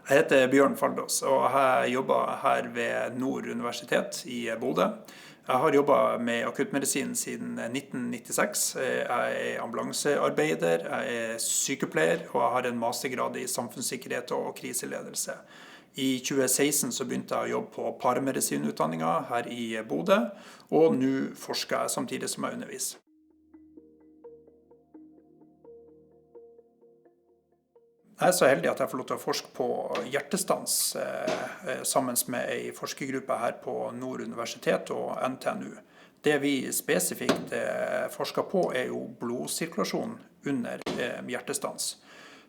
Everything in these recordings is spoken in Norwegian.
Jeg heter Bjørn Faldås, og jeg jobber her ved Nord universitet i Bodø. Jeg har jobbet med akuttmedisin siden 1996. Jeg er ambulansearbeider, jeg er sykepleier, og jeg har en mastergrad i samfunnssikkerhet og kriseledelse. I 2016 så begynte jeg å jobbe på paramedisinutdanningen her i Bodø, og nå forsker jeg samtidig som jeg underviser. Jeg er så heldig at jeg får lov til å forske på hjertestans sammen med en forskergruppe her på Nord universitet og NTNU. Det vi spesifikt forsker på er jo blodsirkulasjon under hjertestans.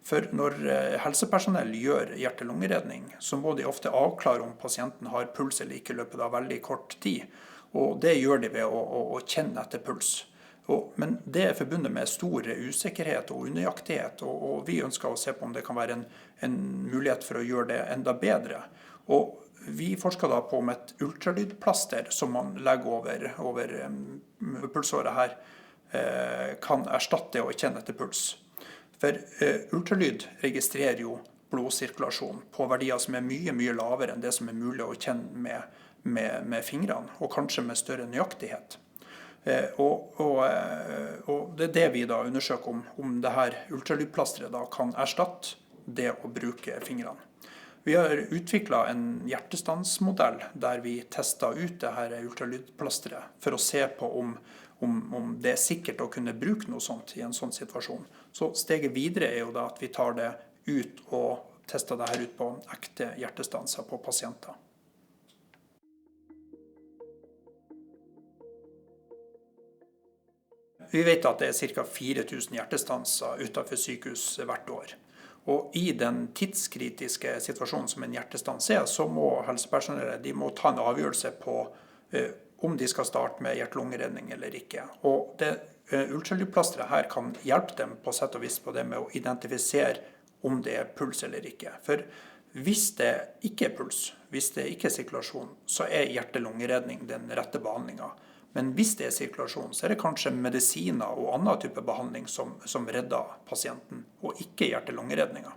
For når helsepersonell gjør hjerte-lungeredning, så må de ofte avklare om pasienten har puls eller ikke i løpet av veldig kort tid. Og det gjør de ved å kjenne etter puls. Men det er forbundet med stor usikkerhet og unøyaktighet, og vi ønsker å se på om det kan være en mulighet for å gjøre det enda bedre. Og vi forsker da på om et ultralydplaster som man legger over pulsåret her, kan erstatte å kjenne etter puls. For ultralyd registrerer jo blodsirkulasjon på verdier som er mye, mye lavere enn det som er mulig å kjenne med fingrene, og kanskje med større nøyaktighet. Og det er det vi da undersøker om det her ultralydplasteret da kan erstatte det å bruke fingrene. Vi har utviklet en hjertestansmodell der vi testet ut det her ultralydplasteret for å se på om det er sikkert å kunne bruke noe sånt i en sånn situasjon. Så steget videre er jo da at vi tar det ut og tester det her ut på ekte hjertestanser på pasienter. Vi vet at det er ca. 4000 hjertestanser utenfor sykehus hvert år. Og i den tidskritiske situasjonen som en hjertestans er, så må helsepersonellet ta en avgjørelse på om de skal starte med hjerte-lungeredning eller ikke. Og det ultralydplasteret her kan hjelpe dem på sett og vis på det med å identifisere om det er puls eller ikke. For hvis det ikke er puls, hvis det ikke er sirkulasjon, så er hjerte-lungeredning den rette behandlingen. Men hvis det er sirkulasjon, så er det kanskje medisiner og annen type behandling som redder pasienten, og ikke hjerte-lungeredninger.